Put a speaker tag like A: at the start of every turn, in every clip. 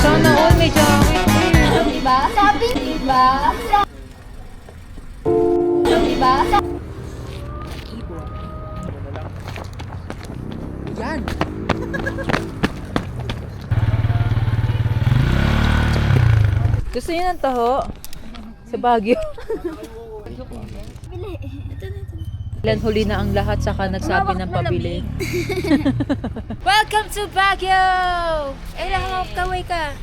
A: Sana all may jacket.
B: Diba? Sabi, diba? Diba?
A: Yan. Gusto niyo ng taho? Sa Baguio. Ilan huli na ang lahat saka nagsabi ng pabili. Welcome to Baguio! Eh, lang kaway ka.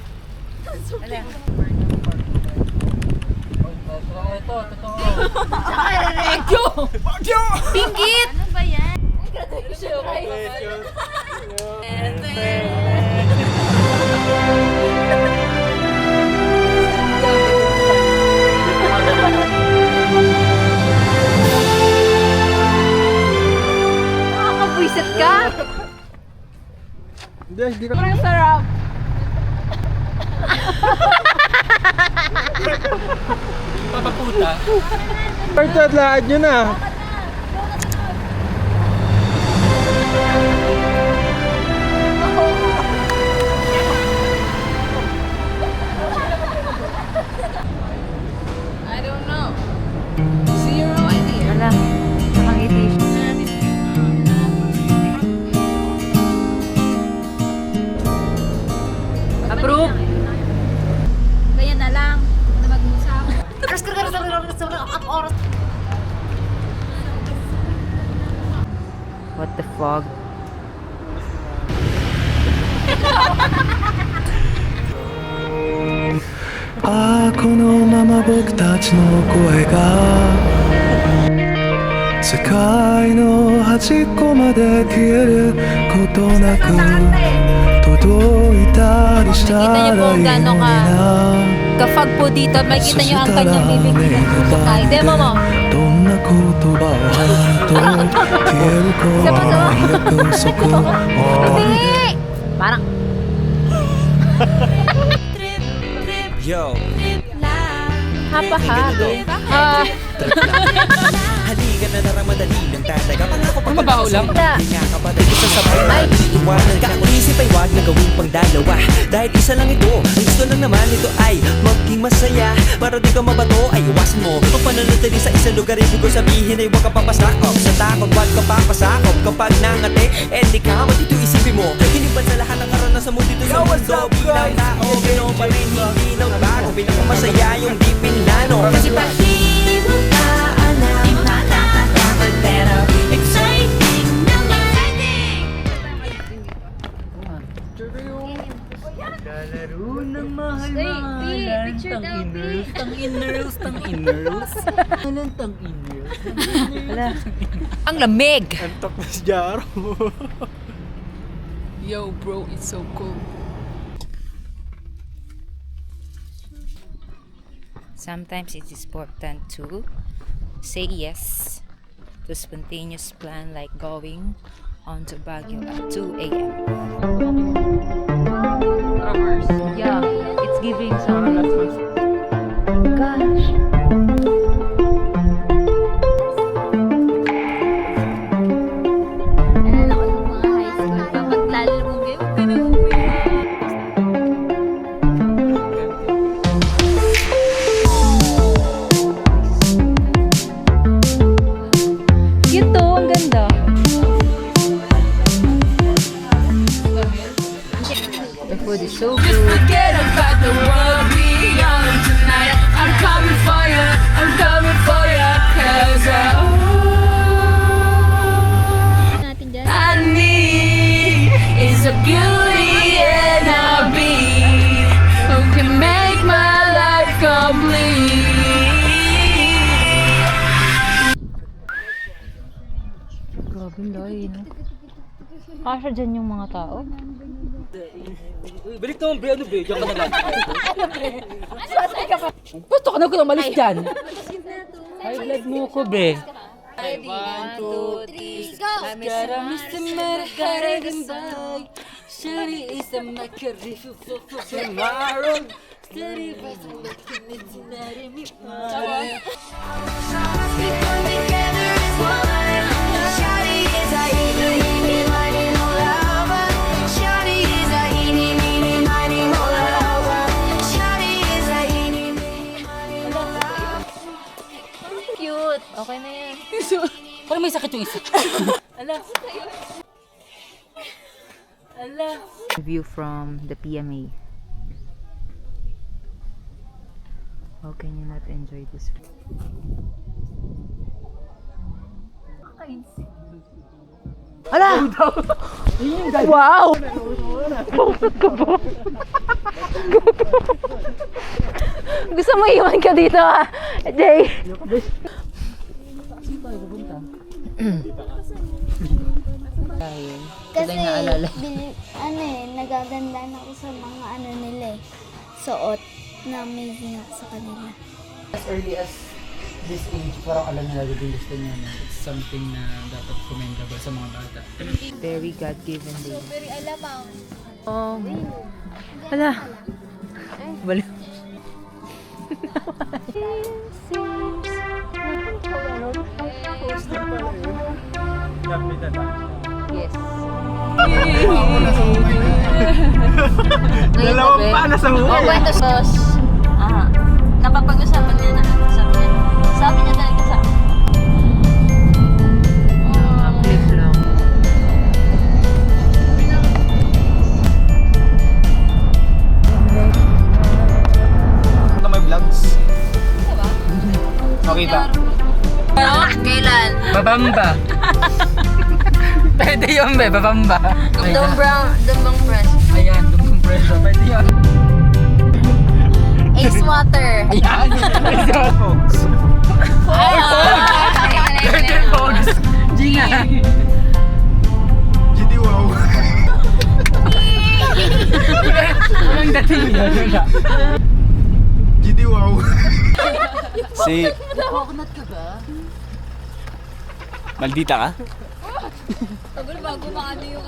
A: Ito, totoo. Baguio! Pinggit!
B: Ano ba yan?
A: Nakakabwisit ka?
C: Hindi ka.
A: Parang sarap.
D: Papaputa.
C: Parang lahat yun ah.
A: I don't know. Zero idea. Wala. Nakangiti siya. Approve.
B: Kaya na lang. Na mag-usap.
A: What the fuck?
E: Ah, このまま僕たちの声が世界の端っこまで消えることなく届いたりしたらいいのにな
A: Kapag po dito, makikita nyo ang kanyang bibig na ay, demo mo.
E: どんな言葉を話と消える声約束を
A: Hindi! Parang,
D: Yo.
A: hapa-hapa.
D: Halika na narang madali lang tataga. Pangako pa
A: Mabaho lang?
D: Hindi nga kapatid isa sabay na iiwanan ka. Isip ay wag na gawin pang dalawa. Dahil isa lang ito, ang gusto lang naman ito ay maging masaya. Para di ka mabato ay iwasan mo. Kung pananatili sa isang lugar, ibig ko sabihin ay huwag ka papasakop. Sa takot, wag ka papasakop. Kapag nangate, di ka matito isipin mo. Hinipan sa lahat ng karanasan mo dito sa mundo. Bilang tao, ganoon pa rin hindi nagbago. Pinakamasaya yung di pinlano. Kasi
B: Pag-ibig ka, alam na dapat pero exciting naman.
D: lalaro ng mahal
B: Picture daw, please.
D: Tang-iners.
A: Wala. Ang lamig!
C: Antok na si Jaro.
A: Yo bro, it's so cool. Sometimes it is important to say yes to spontaneous plan like going on to Baguio at 2 a.m. Yeah, it's giving some gosh.
B: Alala ko nung mga high school. Dapat lalo mong game.
A: Cute to, ang ganda. The food is so good.
F: Forget about the world beyond tonight. I'm coming for you, cause
B: Natin dyan.
F: I need is a beauty and a beat who can make my life complete.
A: Grabe layo, no? Kasha dyan yung mga tao.
D: Balik naman, ano be? Diyan ka na lang.
A: Gusto ka na kung umalis dyan.
D: High blood mo ko, be.
B: 1, 2, 3, go!
F: Gotta miss the matter, gotta goodbye. Shawty is a macari for tomorrow. Steady by the looking into that in me. We come together as one. Shawty is a eeny, meeny, miny, mo lover. Shawty is a eeny, meeny, miny, mo lover. suot.
A: Okay na yan.
F: Parang may sakit yung isa. Ala. Ala.
A: View from the PMA. How can you not enjoy this?
B: Wow! Gusto mo iwan ka dito ah, Jay?
G: Kasi, nagagandaan ako sa mga nila eh. Suot na amazing ako sa kanila.
H: As early as this age, parang alam nila din gusto niya na it's something na dapat commendable sa mga bata.
A: Very God-given day.
G: Very alamang.
A: Oh. Hala. Balik. Yes.
C: Dalawang pa na sa
F: Oh,
C: hukay.
F: kwento sos. Napapag-usapan niya na. Sabi niya talaga sa akin.
A: Clip lang.
C: Na may vlogs. Okay ba?
F: Kailan?
H: Babamba! Pwede yun be, babamba!
F: Dumbang press.
H: Ayan, dumong pressure. Pwede yun.
F: Ace water.
H: Ayan!
C: Folks.
H: Pwede folks! Gina!
C: GD wow.
H: Walang dating yun.
C: GD wow. Si... Maldita ka?
B: Bago maano yung